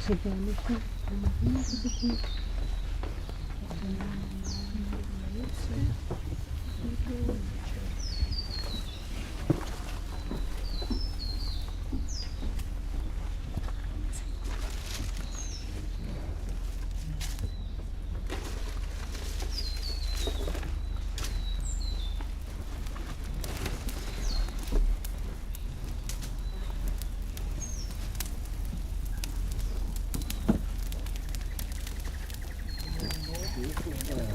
Thank you.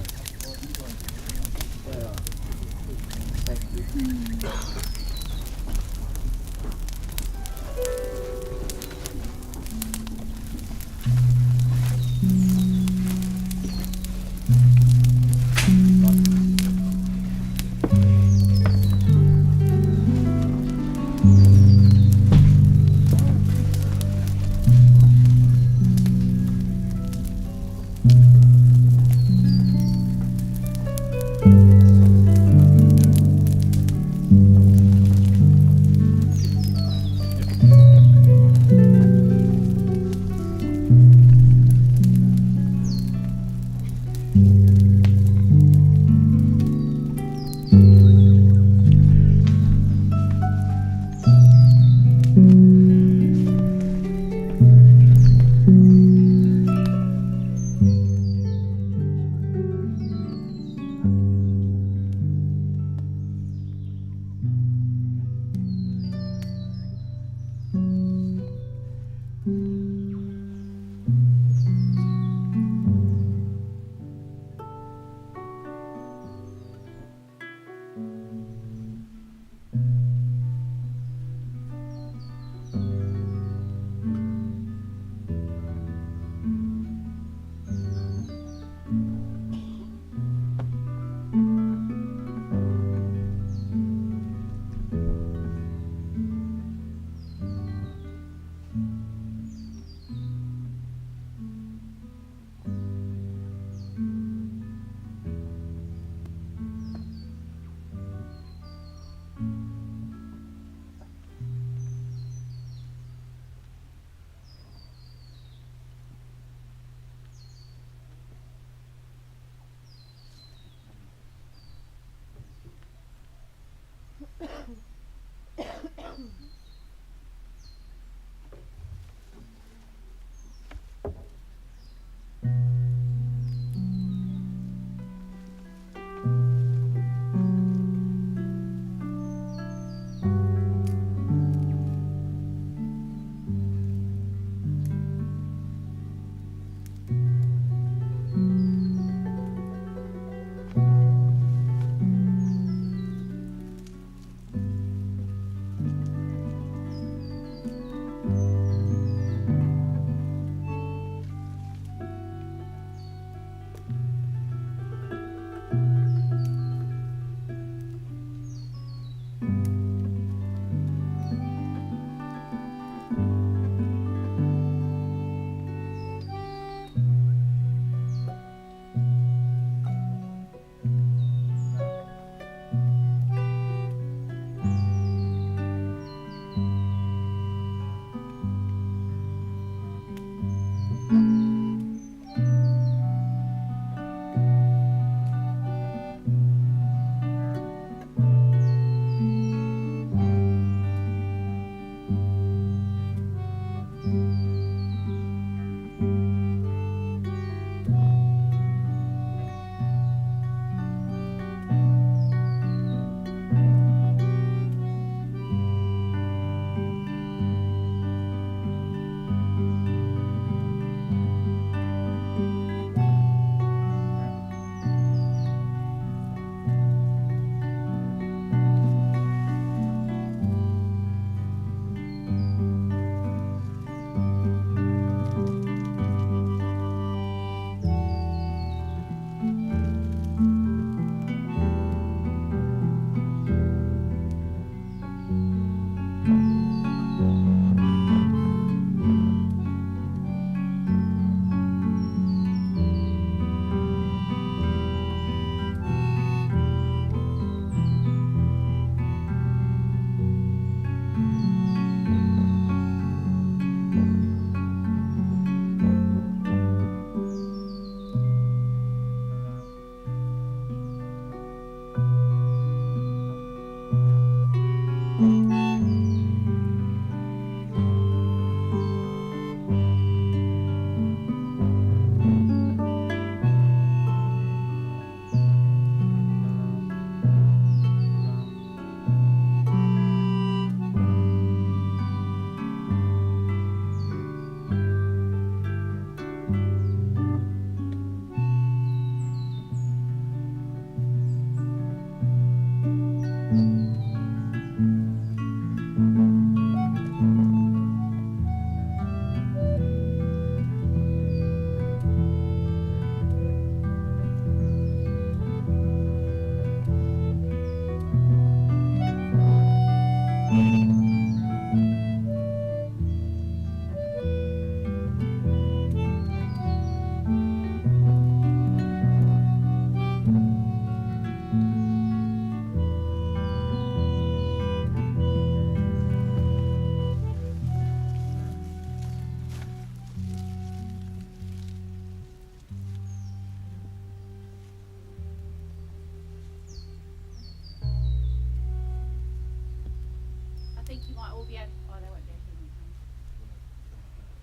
think you might all be able to, oh, they won't be able to hear me.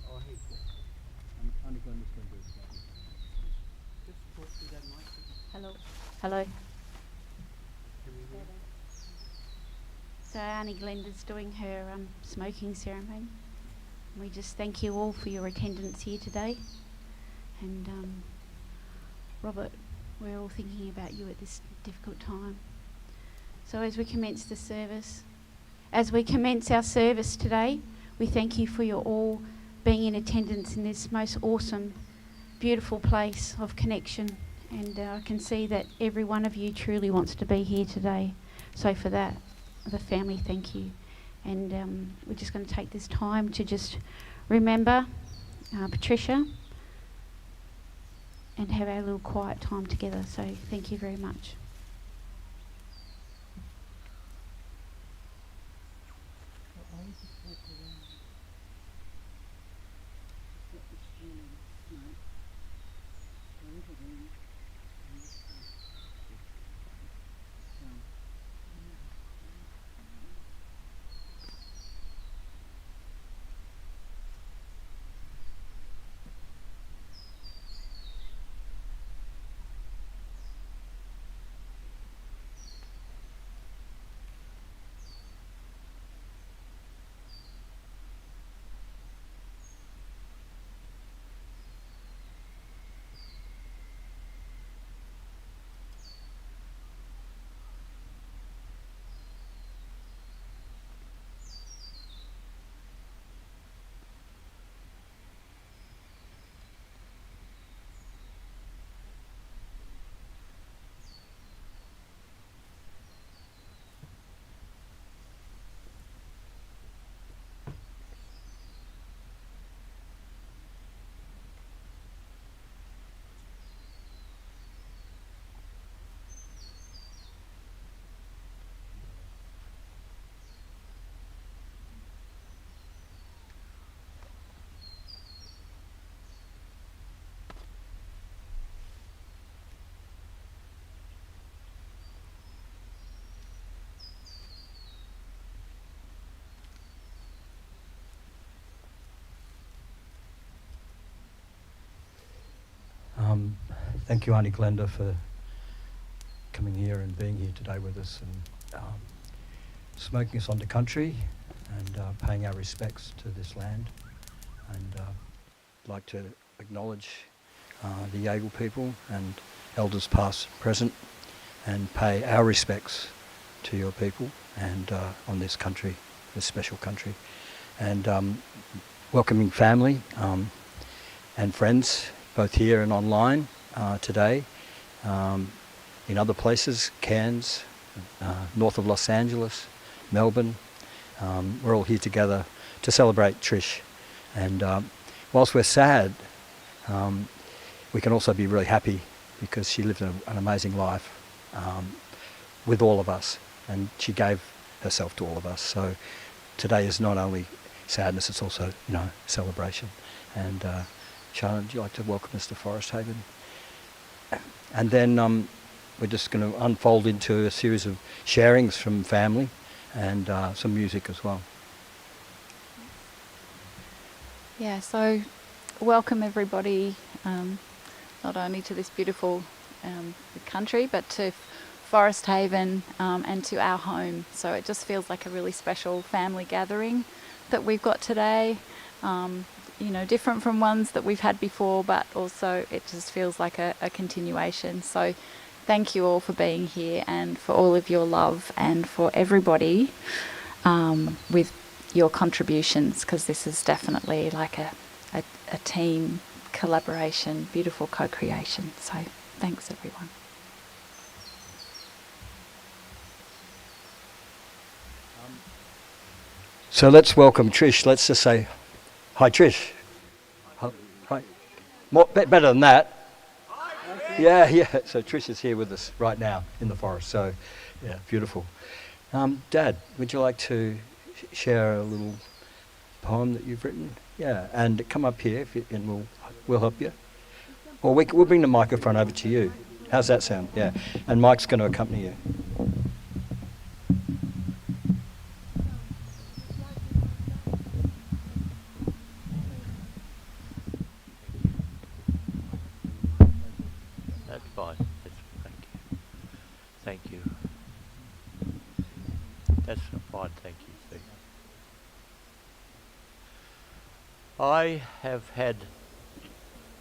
Oh, hey. Auntie Glenda's going to do it. Just talk through that mic. Hello. Hello. Can we hear? So Auntie Glenda's doing her smoking ceremony. We just thank you all for your attendance here today. And Robert, we're all thinking about you at this difficult time. So as we commence the service, as we commence our service today, we thank you for your all being in attendance in this most awesome, beautiful place of connection. And I can see that every one of you truly wants to be here today. So for that, the family, thank you. And we're just going to take this time to just remember Patricia and have our little quiet time together. So thank you very much. Thank you, Auntie Glenda, for coming here and being here today with us and smoking us onto country and paying our respects to this land. And I'd like to acknowledge the Yagle people and elders past, present, and pay our respects to your people and on this country, this special country. And welcoming family and friends, both here and online today, in other places, Cairns, north of Los Angeles, Melbourne. We're all here together to celebrate Trish. And whilst we're sad, we can also be really happy because she lived an amazing life with all of us, and she gave herself to all of us. So today is not only sadness, it's also, celebration. And Charlotte, would you like to welcome us to Foresthaven? And then we're just going to unfold into a series of sharings from family and some music as well. Yeah, so welcome everybody, not only to this beautiful country, but to Foresthaven and to our home. So it just feels like a really special family gathering that we've got today. Different from ones that we've had before, but also it just feels like a continuation. So thank you all for being here and for all of your love and for everybody with your contributions, because this is definitely like a team collaboration, beautiful co-creation. So thanks everyone. So let's welcome Trish. Let's just say, hi Trish. Hi. Better than that. Yeah. So Trish is here with us right now in the forest. So, yeah, beautiful. Dad, would you like to share a little poem that you've written? Yeah, and come up here and we'll help you. Or we'll bring the microphone over to you. How's that sound? Yeah, and Mike's going to accompany you. fine. Thank you. Thank you. That's fine, thank you, Steve. I have had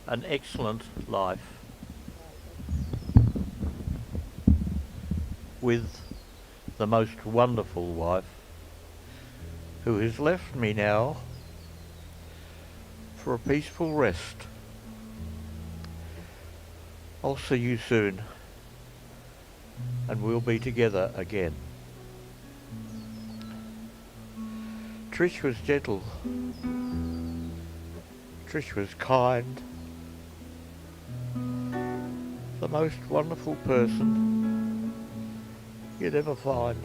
an excellent life with the most wonderful wife who has left me now for a peaceful rest. I'll see you soon, and we'll be together again. Trish was gentle. Trish was kind. The most wonderful person you'd ever find.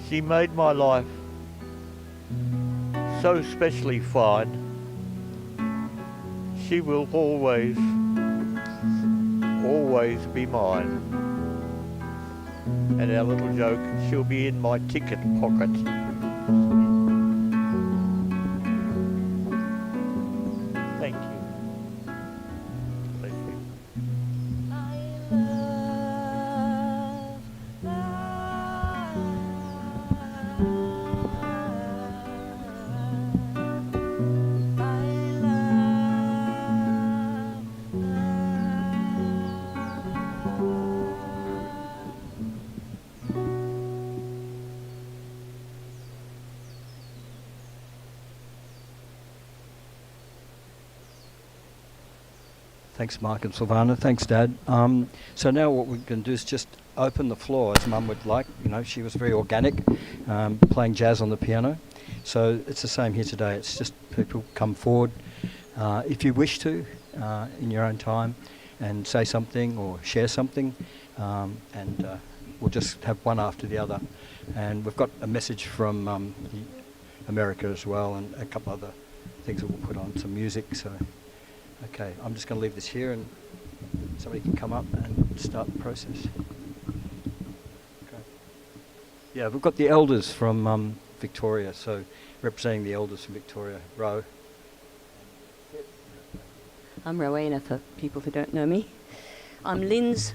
She made my life so specially fine. She will always, always be mine. And our little joke, she'll be in my ticket pocket. Thank you. Bless you. Thanks, Mark and Silvana. Thanks, Dad. So now what we're going to do is just open the floor as Mum would like. You know, she was very organic, playing jazz on the piano. So it's the same here today. It's just people come forward if you wish to in your own time and say something or share something, and we'll just have one after the other. And we've got a message from America as well, and a couple other things that we'll put on, some music. So. Okay, I'm just going to leave this here and somebody can come up and start the process. Okay. Yeah, we've got the elders from Victoria, so representing the elders from Victoria. Ro. I'm Rowena for people who don't know me. I'm Lynn's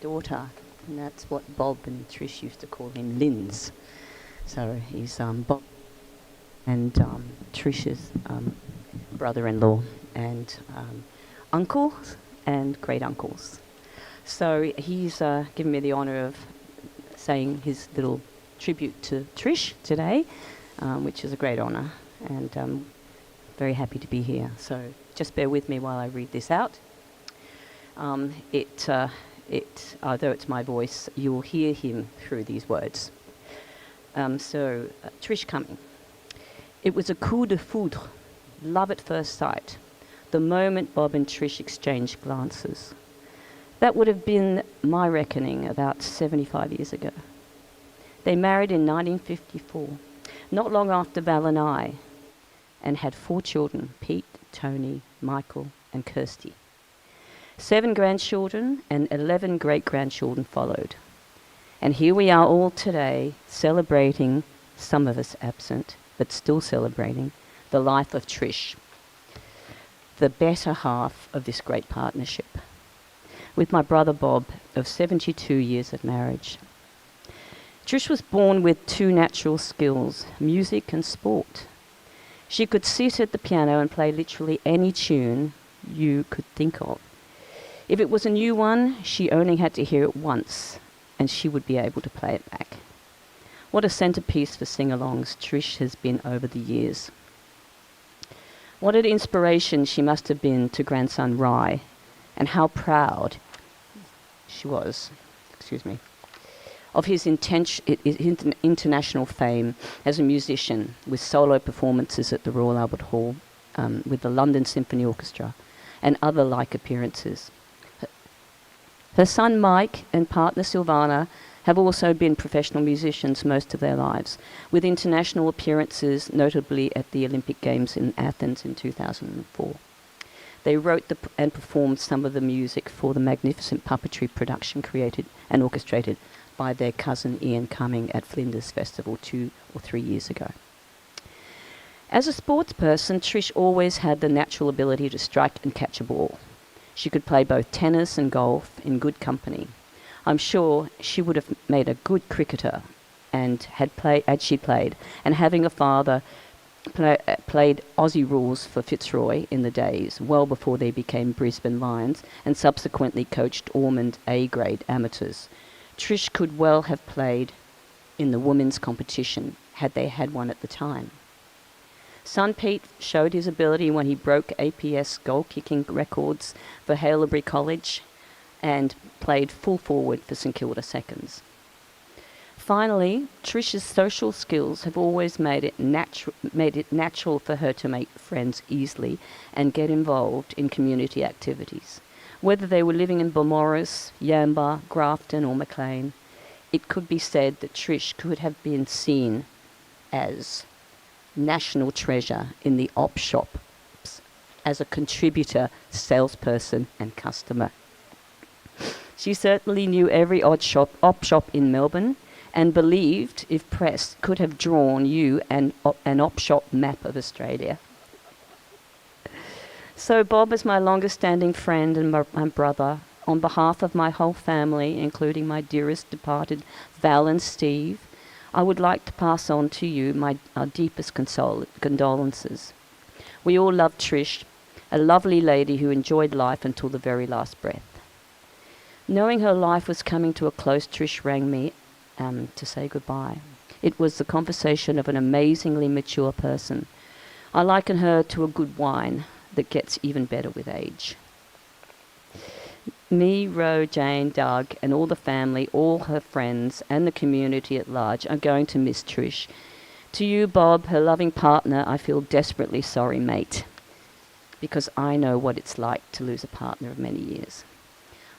daughter, and that's what Bob and Trish used to call him, Lynn's. So he's Bob and Tricia's brother-in-law and uncles and great-uncles. So he's given me the honour of saying his little tribute to Trish today, which is a great honour, and I'm very happy to be here. So just bear with me while I read this out. Although it's my voice, you'll hear him through these words. Tricia Cuming. It was a coup de foudre, love at first sight, the moment Bob and Trish exchanged glances. That would have been my reckoning about 75 years ago. They married in 1954, not long after Val and I, and had 4 children, Pete, Tony, Michael, and Kirsty. 7 grandchildren and 11 great-grandchildren followed. And here we are all today celebrating, some of us absent, but still celebrating, the life of Trish, the better half of this great partnership, with my brother Bob of 72 years of marriage. Trish was born with 2 natural skills, music and sport. She could sit at the piano and play literally any tune you could think of. If it was a new one, she only had to hear it once, and she would be able to play it back. What a centerpiece for sing-alongs Trish has been over the years. What an inspiration she must have been to grandson Rai, and how proud she was, of his international fame as a musician, with solo performances at the Royal Albert Hall, with the London Symphony Orchestra, and other like appearances. Her son Mike and partner Silvana have also been professional musicians most of their lives, with international appearances notably at the Olympic Games in Athens in 2004. They wrote and performed some of the music for the magnificent puppetry production created and orchestrated by their cousin Ian Cuming at Flinders Festival 2 or 3 years ago. As a sports person, Trish always had the natural ability to strike and catch a ball. She could play both tennis and golf in good company. I'm sure she would have made a good cricketer and had she played. And having a father played Aussie rules for Fitzroy in the days, well before they became Brisbane Lions, and subsequently coached Ormond A-grade amateurs. Trish could well have played in the women's competition had they had one at the time. Son Pete showed his ability when he broke APS goal-kicking records for Haileybury College and played full forward for St Kilda Seconds. Finally, Tricia's social skills have always made it natural for her to make friends easily and get involved in community activities. Whether they were living in Beaumaris, Yamba, Grafton or Maclean, it could be said that Trish could have been seen as national treasure in the op shops as a contributor, salesperson and customer. She certainly knew every op shop in Melbourne and believed, if pressed, could have drawn you an op shop map of Australia. So Bob is my longest standing friend and my brother. On behalf of my whole family, including my dearest departed Val and Steve, I would like to pass on to you our deepest condolences. We all loved Trish, a lovely lady who enjoyed life until the very last breath. Knowing her life was coming to a close, Trish rang me to say goodbye. It was the conversation of an amazingly mature person. I liken her to a good wine that gets even better with age. Me, Ro, Jane, Doug, and all the family, all her friends, and the community at large are going to miss Trish. To you, Bob, her loving partner, I feel desperately sorry, mate, because I know what it's like to lose a partner of many years.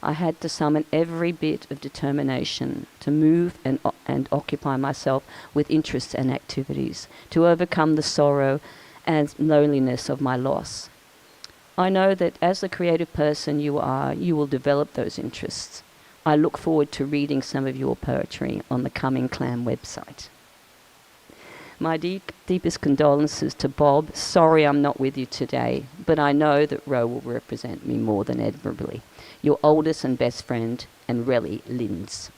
I had to summon every bit of determination to move and occupy myself with interests and activities, to overcome the sorrow and loneliness of my loss. I know that as the creative person you are, you will develop those interests. I look forward to reading some of your poetry on the Coming Clam website. My deepest condolences to Bob. Sorry I'm not with you today, but I know that Ro will represent me more than admirably. Your oldest and best friend, and really Lynn's.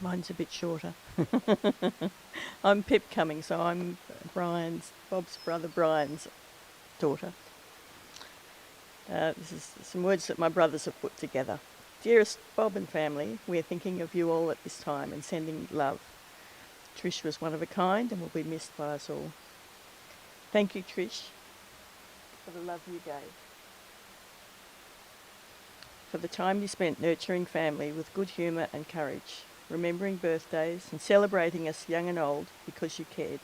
Mine's a bit shorter. I'm Pip Cuming, so I'm Bob's brother Brian's daughter. This is some words that my brothers have put together. Dearest Bob and family, we're thinking of you all at this time and sending love. Trish was one of a kind and will be missed by us all. Thank you, Trish, for the love you gave, for the time you spent nurturing family with good humour and courage, remembering birthdays and celebrating us young and old because you cared,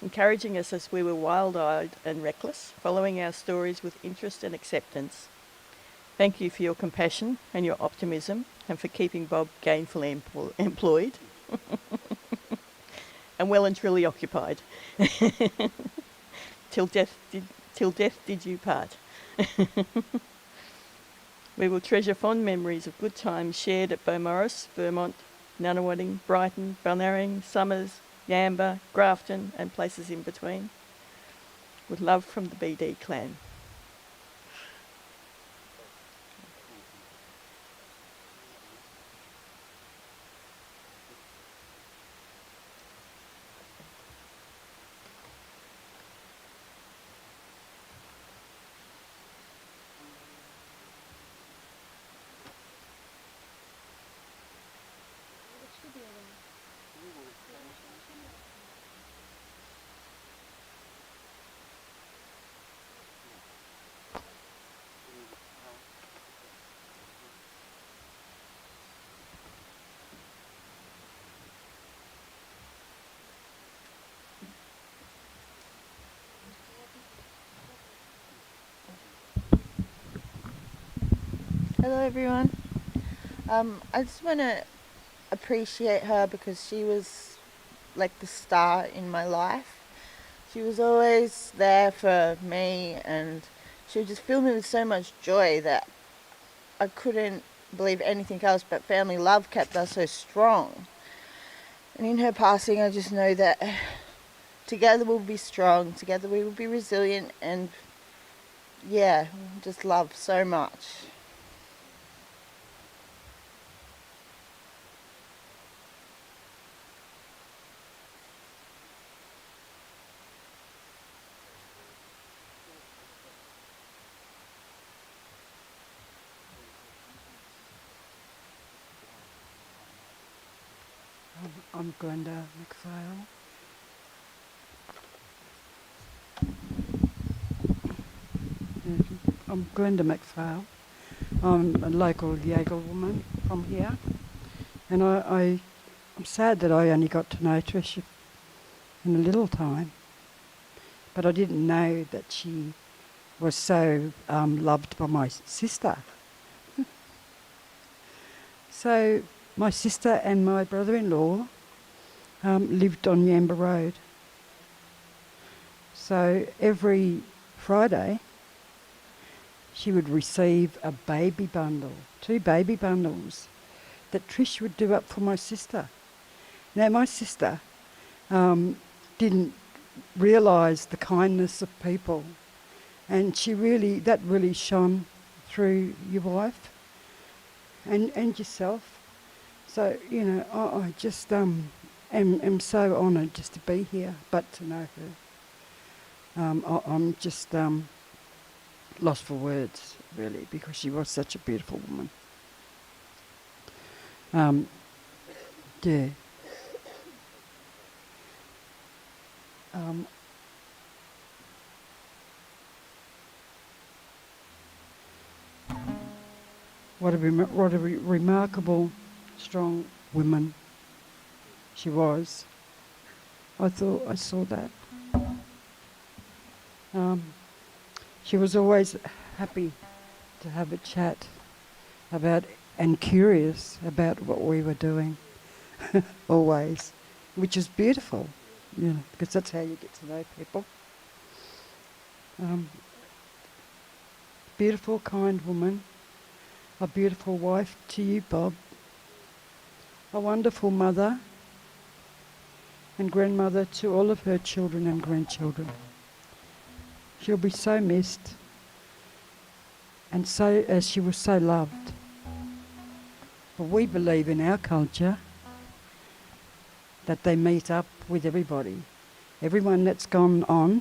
encouraging us as we were wild-eyed and reckless, following our stories with interest and acceptance. Thank you for your compassion and your optimism and for keeping Bob gainfully employed and well and truly occupied. Till death did you part. We will treasure fond memories of good times shared at Beaumaris, Vermont, Nunawading, Brighton, Balnarring, Somers, Yamba, Grafton and places in between. With love from the BD clan. Hello everyone. I just want to appreciate her because she was like the star in my life. She was always there for me and she would just fill me with so much joy that I couldn't believe anything else, but family love kept us so strong. And in her passing, I just know that together we'll be strong, together we will be resilient, and yeah, just love so much. I'm Glenda McPhail. I'm Glenda McPhail. I'm a local Jaeger woman from here, and I'm sad that I only got to know Tricia in a little time, but I didn't know that she was so loved by my sister. So my sister and my brother-in-law lived on Yamba Road. So every Friday she would receive a baby bundle, 2 baby bundles, that Trish would do up for my sister. Now my sister didn't realise the kindness of people, and that really shone through your wife and yourself. So, you know, I just am so honoured just to be here, but to know her. I'm just lost for words, really, because she was such a beautiful woman. Yeah. What a remarkable, strong woman she was. I thought I saw that. She was always happy to have a chat about and curious about what we were doing, always, which is beautiful, you know, because that's how you get to know people. Beautiful, kind woman. A beautiful wife to you, Bob. A wonderful mother and grandmother to all of her children and grandchildren. She'll be so missed, and so as she was so loved. But we believe in our culture that they meet up with everybody. Everyone that's gone on,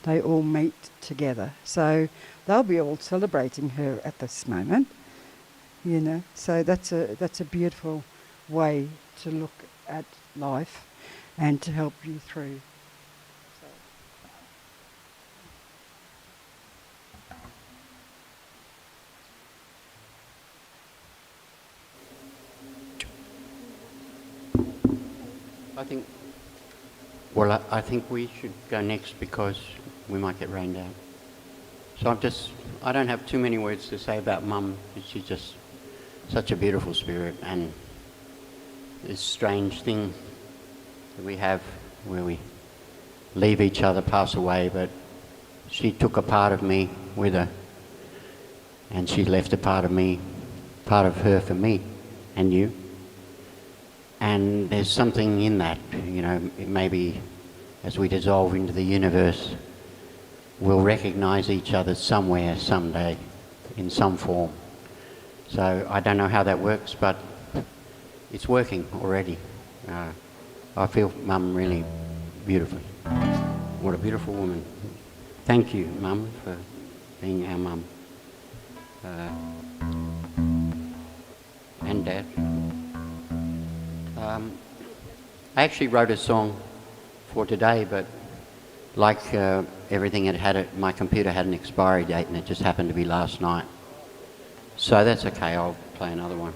they all meet together. So they'll be all celebrating her at this moment. You know, so that's a beautiful way to look at life and to help you through. I think we should go next because we might get rained out. So I don't have too many words to say about Mum. She's just such a beautiful spirit, and this strange thing that we have where we leave each other, pass away, but she took a part of me with her, and she left a part of me, part of her for me and you. And there's something in that, you know, it maybe as we dissolve into the universe, we'll recognise each other somewhere, someday, in some form. So I don't know how that works, but it's working already. I feel Mum really beautifully. What a beautiful woman. Thank you, Mum, for being our Mum. And Dad. I actually wrote a song for today, but like everything, my computer had an expiry date, and it just happened to be last night. So that's okay, I'll play another one.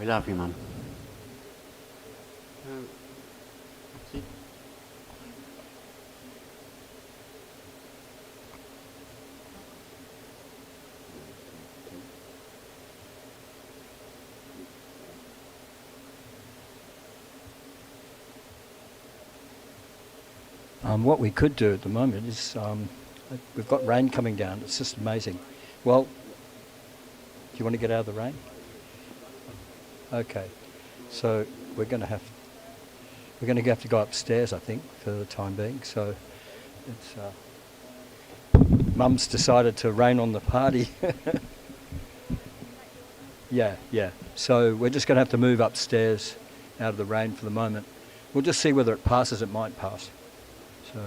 love you, Mum. That's it. What we could do at the moment is we've got rain coming down. It's just amazing. Well, do you want to get out of the rain? Okay, so we're going to have to go upstairs, I think, for the time being. So it's Mum's decided to rain on the party. Yeah. So we're just going to have to move upstairs out of the rain for the moment. We'll just see whether it passes. It might pass. So.